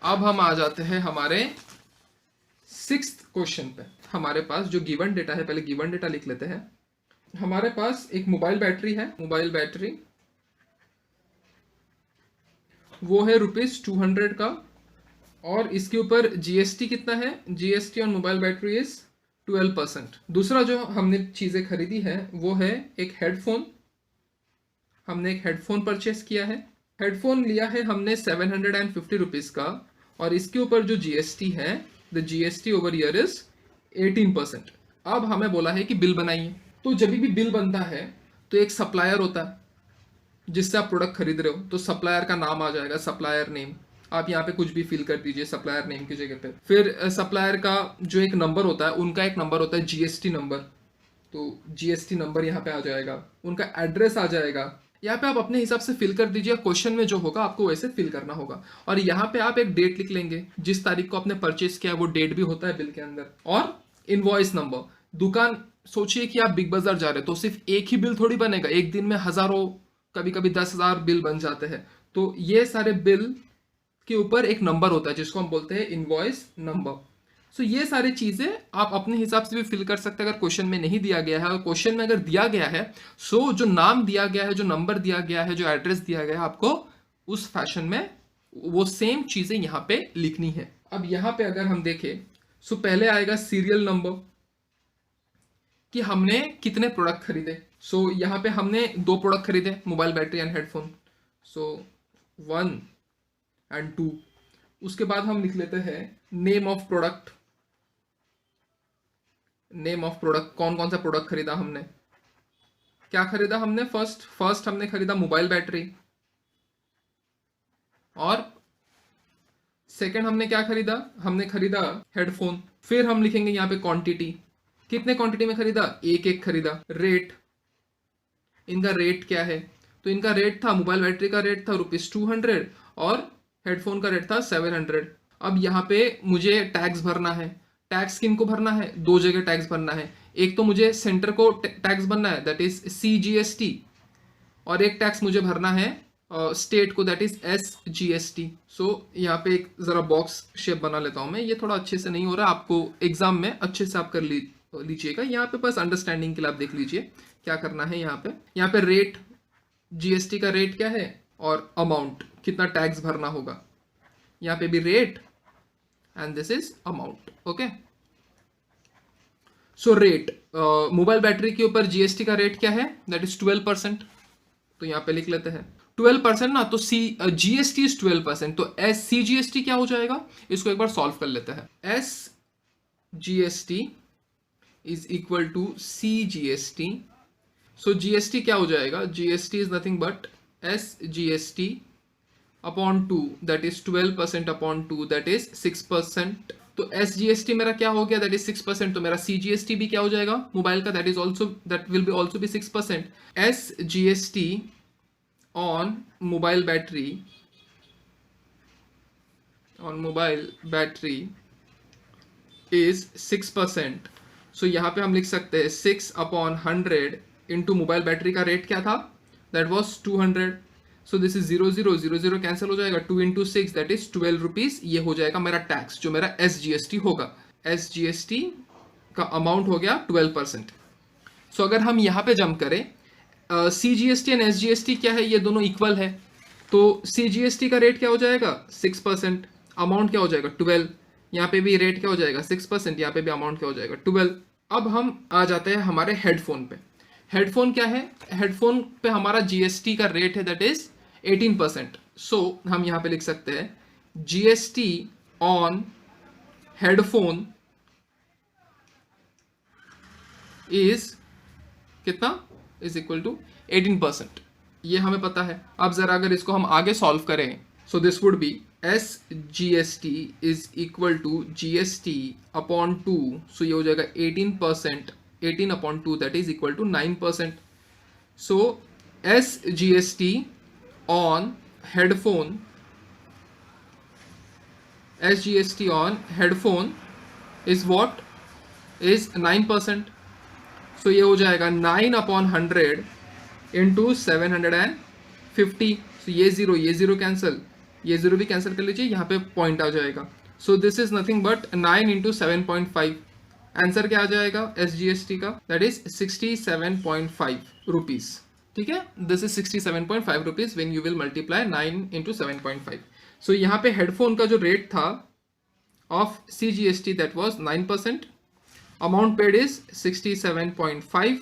अब हम आ जाते हैं हमारे 6th क्वेश्चन पे। हमारे पास जो गिवन डेटा है, पहले गिवन डेटा लिख लेते हैं। हमारे पास एक मोबाइल बैटरी है, मोबाइल बैटरी वो है ₹200 का, और इसके ऊपर जीएसटी कितना है? GST on mobile battery is 12%। दूसरा जो हमने चीज़ें खरीदी है वो है एक हेडफोन। हमने एक हेडफोन परचेस किया है। हेडफोन लिया है हमने ₹750 का, और इसके ऊपर जो जीएसटी है, the GST over year is 18%। अब हमें बोला है कि बिल बनाइए। तो जब भी बिल बनता है तो एक सप्लायर होता है जिससे आप प्रोडक्ट खरीद रहे हो, तो सप्लायर का नाम आ जाएगा, सप्लायर नेम। आप यहाँ पे कुछ भी फिल कर दीजिए सप्लायर नेम की जगह पे। फिर सप्लायर का जो एक नंबर होता है, उनका एक नंबर होता है जीएसटी नंबर, तो जीएसटी नंबर यहाँ पे आ जाएगा। उनका एड्रेस आ जाएगा। यहाँ पे आप अपने हिसाब से फिल कर दीजिए, क्वेश्चन में जो होगा आपको वैसे फिल करना होगा। और यहाँ पे आप एक डेट लिख लेंगे, जिस तारीख को आपने परचेस किया वो डेट भी होता है बिल के अंदर। और इनवॉइस नंबर। दुकान, सोचिए कि आप बिग बाजार जा रहे हो तो सिर्फ एक ही बिल थोड़ी बनेगा, एक दिन में हजारों, कभी कभी 10,000 बिल बन जाते हैं। तो ये सारे बिल के ऊपर एक नंबर होता है जिसको हम बोलते हैं इनवॉइस नंबर। सो ये सारी चीजें आप अपने हिसाब से भी फिल कर सकते हैं अगर क्वेश्चन में नहीं दिया गया है। और क्वेश्चन में अगर दिया गया है, सो जो नाम दिया गया है, जो नंबर दिया गया है, जो एड्रेस दिया गया है, आपको उस फैशन में वो सेम चीजें यहाँ पे लिखनी है। अब यहाँ पे अगर हम देखें, सो पहले आएगा सीरियल नंबर कि हमने कितने प्रोडक्ट खरीदे। सो यहाँ पे हमने 2 प्रोडक्ट खरीदे, mobile battery and headphone. So 1 and 2। उसके बाद हम लिख लेते हैं name of product. Name of product, कौन कौन सा प्रोडक्ट खरीदा हमने, क्या खरीदा हमने? फर्स्ट हमने खरीदा मोबाइल बैटरी, और सेकंड हमने क्या खरीदा? हमने खरीदा हेडफोन। फिर हम लिखेंगे यहाँ पे क्वांटिटी, कितने क्वांटिटी में खरीदा? एक खरीदा। रेट, इनका रेट क्या है? तो इनका रेट था, मोबाइल बैटरी का रेट था ₹200 और हेडफोन का रेट था 700। अब यहाँ पे मुझे टैक्स भरना है। टैक्स किन को भरना है? 2 जगह टैक्स भरना है। एक तो मुझे सेंटर को टैक्स भरना है, दैट इज CGST, और एक टैक्स मुझे भरना है स्टेट को, दैट इज SGST। सो यहाँ पे एक जरा बॉक्स शेप बना लेता हूँ मैं, ये थोड़ा अच्छे से नहीं हो रहा, आपको एग्जाम में अच्छे से आप कर लीजिएगा। यहाँ पे बस अंडरस्टैंडिंग के लिए आप देख लीजिए क्या करना है। यहाँ पे रेट, जीएसटी का रेट क्या है, और अमाउंट, कितना टैक्स भरना होगा। यहाँ पे भी rate and this is amount. Okay, so rate, mobile battery के ऊपर जीएसटी का रेट क्या है? That is 12%। तो यहाँ पे लिख लेते हैं 12% ना, तो जीएसटी इज 12%, तो CGST क्या हो जाएगा? इसको एक बार सॉल्व कर लेते हैं। SGST is equal to CGST। So GST क्या हो जाएगा? GST is nothing but SGST upon 2, that is 12% upon 2, that is 6%। तो SGST मेरा क्या हो गया? That is 6%। तो मेरा CGST भी क्या हो जाएगा मोबाइल का? That will be also be 6%। SGST on mobile battery is 6%। सो यहाँ पे हम लिख सकते हैं 6/100 इंटू मोबाइल बैटरी का रेट क्या था? That was 200। So this is 0 0 0 0 cancel हो जाएगा। 2 इंटू 6 दैट इज 12 रुपीज। ये हो जाएगा मेरा टैक्स, जो मेरा SGST होगा। SGST का अमाउंट हो गया 12%। सो अगर हम यहाँ पे जंप करें, CGST एंड SGST क्या है? ये दोनों इक्वल है। तो CGST का रेट क्या हो जाएगा? 6%। अमाउंट क्या हो जाएगा? 12। यहाँ पे भी रेट क्या हो जाएगा? 6%। यहाँ पे भी अमाउंट क्या हो जाएगा? 12। अब हम आ जाते हैं हमारे हेडफोन पे। हेडफोन क्या है? हेडफोन पे हमारा GST का रेट है, दैट इज 18%। सो हम यहाँ पे लिख सकते हैं GST ऑन हेडफोन इज कितना? Is equal to 18%। ये हमें पता है। अब जरा अगर इसको हम आगे सॉल्व करें, so this would be SGST is equal to GST upon 2। So ये हो जाएगा 18%, 18 upon 2 that is equal to 9%। So SGST on headphone, SGST on headphone is what? Is 9%। So ये हो जाएगा 9/100 इंटू 750। सो ये जीरो कैंसिल, ये 0 भी कैंसिल कर लीजिए, यहाँ पे पॉइंट आ जाएगा. So this is nothing but 9 into 7.5. Answer क्या आ जाएगा SGST का? That is 67.5 rupees. ठीक है, this is 67.5 rupees when you will multiply 9 into 7.5. सो यहाँ पे हेडफोन का जो रेट था of CGST that was 9%. Amount paid is 67.5.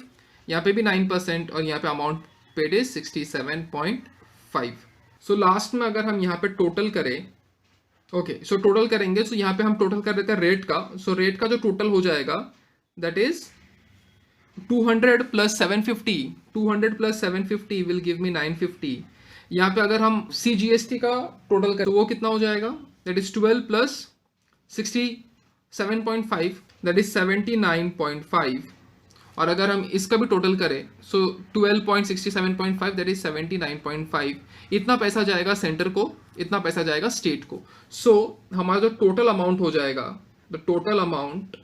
यहाँ पे भी 9% और यहाँ पे amount paid is 67.5. So last में अगर हम यहाँ पे टोटल करें, ओके सो टोटल करेंगे, सो यहाँ पे हम टोटल कर देते हैं रेट का. सो रेट का जो टोटल हो जाएगा that is 200 plus 750. 200 plus 750 will give me 950. यहाँ पे अगर हम CGST का टोटल करें तो वो कितना हो जाएगा? That is 12 plus 67.5 that is 79.5. और अगर हम इसका भी टोटल करें सो 12.67.5 दैट इज 79.5. इतना पैसा जाएगा सेंटर को, इतना पैसा जाएगा स्टेट को. सो हमारा जो टोटल अमाउंट हो जाएगा, the total amount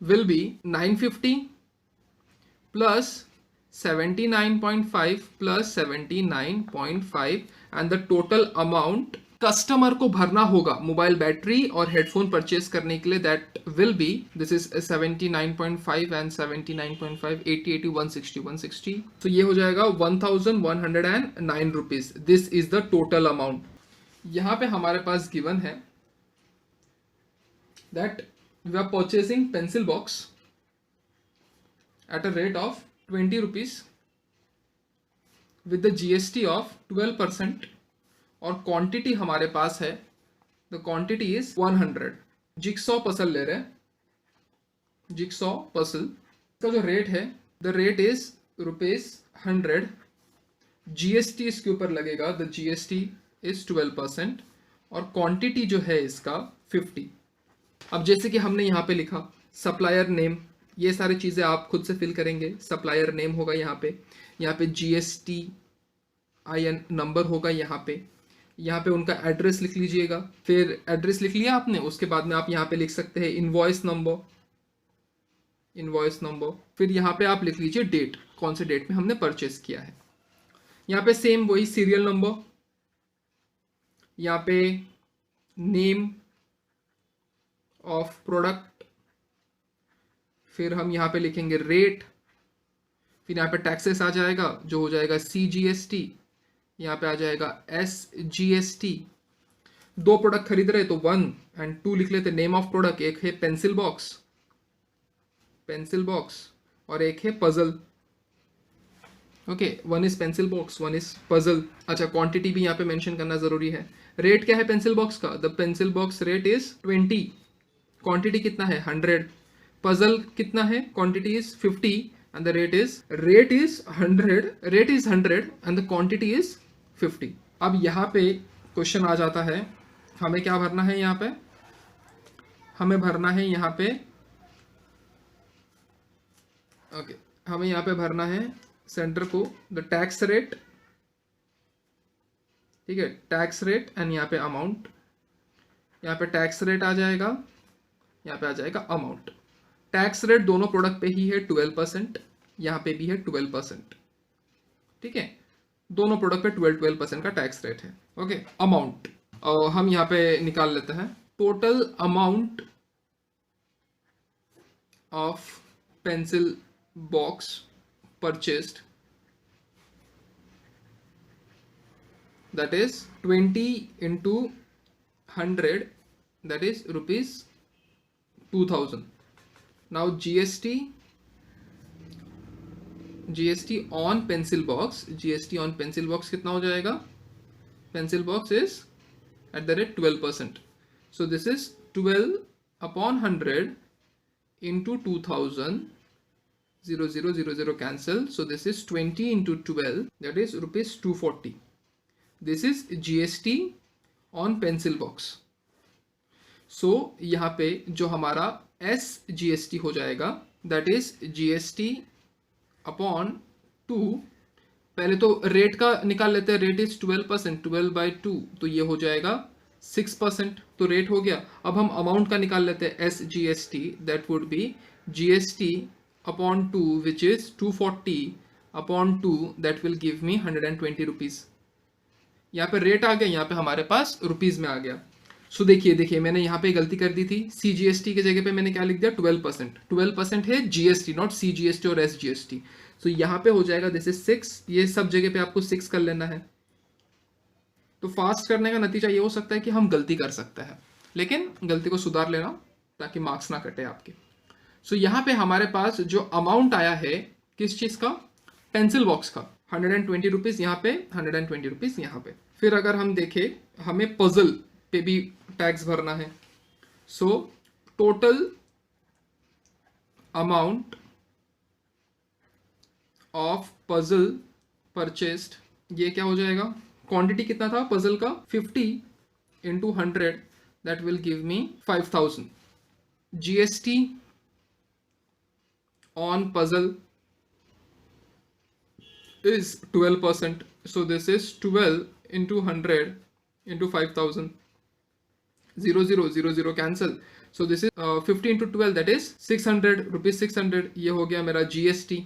will be 950 plus 79.5 plus 79.5 and the total amount customer को भरना होगा मोबाइल बैटरी और हेडफोन परचेज करने के लिए, that will be, this is 79.5 and 79.5 80 80 160 160. तो ये हो जाएगा 1109 rupees. This is the total amount. यहाँ पे हमारे पास गिवन है that we are purchasing pencil box at a rate of 20 rupees with the GST of 12% और क्वांटिटी हमारे पास है, the quantity is 100. Jigsaw puzzle ले रहे हैं, जिक्सॉ पजल का जो रेट है, द रेट इज ₹100. GST इसके ऊपर लगेगा, द GST इज 12% और क्वांटिटी जो है इसका 50. अब जैसे कि हमने यहाँ पे लिखा सप्लायर नेम, ये सारी चीज़ें आप खुद से फिल करेंगे. सप्लायर नेम होगा यहाँ पे GSTIN नंबर होगा यहाँ पे उनका एड्रेस लिख लीजिएगा. फिर एड्रेस लिख लिया आपने, उसके बाद में आप यहाँ पे लिख सकते हैं इनवॉइस नंबर. फिर यहाँ पे आप लिख लीजिए डेट, कौन से डेट में हमने परचेस किया है. यहाँ पे सेम वही सीरियल नंबर, यहाँ पे नेम ऑफ प्रोडक्ट, फिर हम यहाँ पे लिखेंगे रेट, फिर यहाँ पे टैक्सेस आ जाएगा जो हो जाएगा CGST, यहाँ पे आ जाएगा SGST. 2 प्रोडक्ट खरीद रहे तो 1 एंड 2 लिख लेते. नेम ऑफ प्रोडक्ट, एक है पेंसिल बॉक्स और एक है puzzle. Okay, 1 is pencil box, 1 is puzzle. अच्छा, क्वांटिटी भी यहाँ पे मेंशन करना जरूरी है. रेट क्या है पेंसिल बॉक्स का? The pencil box rate is 20. Quantity कितना है? 100. पजल कितना है? Quantity is 50 and the rate is 100 and the quantity is 50. अब यहाँ पे क्वेश्चन आ जाता है, हमें क्या भरना है यहाँ पे? हमें भरना है यहाँ पे, ओके, हमें यहाँ पे भरना है सेंटर को द टैक्स रेट. ठीक है, टैक्स रेट एंड यहाँ पे अमाउंट. यहाँ पे टैक्स रेट आ जाएगा, यहाँ पे आ जाएगा अमाउंट. टैक्स रेट दोनों प्रोडक्ट पे ही है 12%, यहाँ पे भी है 12%. ठीक है, दोनों प्रोडक्ट पे 12% का टैक्स रेट है. ओके, अमाउंट हम यहाँ पे निकाल लेते हैं. Total amount of pencil box purchased, that is 20 into 100, that is ₹2000. Now GST on pencil box, कितना हो जाएगा? Pencil box is at the rate 12%. So this is 12 upon 100 into 2000. 0000 cancel. So this is 20 into 12, that is ₹240. This is GST on pencil box. So यहाँ पे जो हमारा SGST हो जाएगा, that is GST upon 2. पहले तो रेट का निकाल लेते हैं. रेट इज 12%, 12/2 तो ये हो जाएगा 6%. तो रेट हो गया. अब हम अमाउंट का निकाल लेते हैं SGST, that would be GST upon 2 which is 240 upon 2, that will give me 120 rupees. यहाँ पे रेट आ गया, यहाँ पे हमारे पास रुपीज़ में आ गया। सो देखिए मैंने यहाँ पे गलती कर दी थी, CGST की जगह पे मैंने क्या लिख दिया 12%। 12% है GST, नॉट CGST और SGST। सो यहाँ पे हो जाएगा दिस इज 6, ये सब जगह पे आपको 6 कर लेना है। तो फास्ट करने का नतीजा ये हो सकता है कि हम गलती कर सकते हैं, लेकिन गलती को सुधार लेना ताकि मार्क्स ना कटे आपके। सो यहाँ पे हमारे पास जो अमाउंट आया है किस चीज़ का, पेंसिल बॉक्स का, 120 रुपीज़ यहाँ पे, 120 रुपीज़ यहाँ पे। फिर अगर हम देखें हमें पजल पे भी टैक्स भरना है। So total amount of puzzle purchased, ये क्या हो जाएगा, क्वांटिटी कितना था पजल का, 50 into 100, that will give me 5000। GST on puzzle is 12%, so this is 12 into 100 into 5000, 0 0 0 0 cancel, so this is 50 into 12, that is 600 rupees, 600 ये हो गया मेरा GST।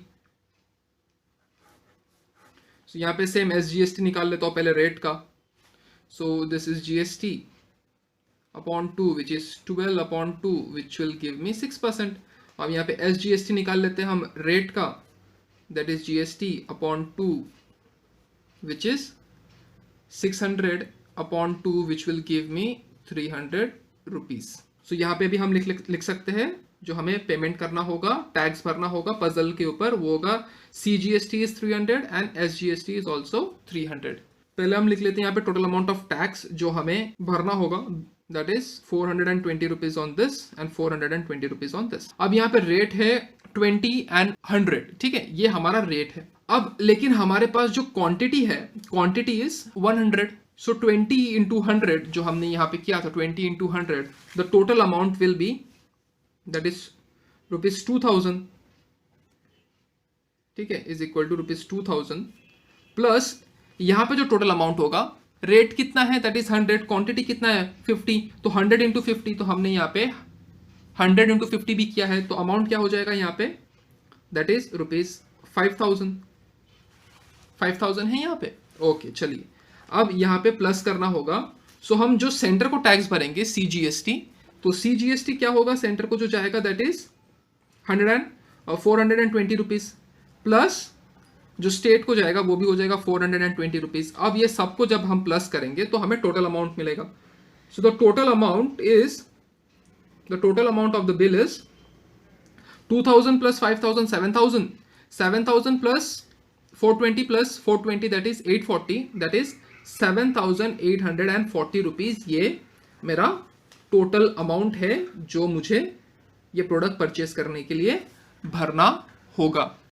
so यहाँ पे सेम SGST निकाल लेता हूँ पहले रेट का। so this is GST upon 2 which is 12 upon 2 which will give me 6%। अब यहाँ पे SGST निकाल लेते हैं हम रेट का, that is GST upon 2 which is 600 upon 2 which will give me 300 rupees। so यहाँ पे भी हम लिख सकते हैं जो हमें पेमेंट करना होगा, टैक्स भरना होगा पजल के ऊपर, वो होगा CGST is 300 and SGST is also 300। पहले हम लिख लेते हैं यहाँ पे टोटल अमाउंट ऑफ टैक्स जो हमें भरना होगा, that is 420 rupees on this and 420 rupees on this। अब यहाँ पे रेट है 20 and 100, ठीक है, ये हमारा रेट है। अब लेकिन हमारे पास जो क्वांटिटी है, क्वांटिटी इज 100। सो 20 इंटू 100 जो हमने यहाँ पे किया था, 20 into 100, the total amount will be that is rupees 2000, ठीक है, is equal to rupees 2000 plus यहाँ पे जो टोटल अमाउंट होगा, रेट कितना है दैट इज 100, क्वांटिटी कितना है 50, तो 100 इंटू 50, तो हमने यहाँ पे 100 इंटू 50 भी किया है, तो अमाउंट क्या हो जाएगा यहाँ पे, दैट इज रुपीज 5000। 5000 है यहाँ पे, ओके चलिए। अब यहाँ पे प्लस करना होगा। सो हम जो सेंटर को टैक्स भरेंगे CGST, तो CGST क्या होगा, सेंटर को जो जाएगा दैट इज 420 रुपीज, प्लस जो स्टेट को जाएगा वो भी हो जाएगा 420 रुपीज। अब ये सबको जब हम प्लस करेंगे तो हमें टोटल अमाउंट मिलेगा। So the total amount is, the total amount of the bill is 2000 plus 5000, 7000, 7000 plus 420 plus 420, that is 840, that is 7840 rupees। ये मेरा टोटल अमाउंट है जो मुझे ये प्रोडक्ट परचेस करने के लिए भरना होगा।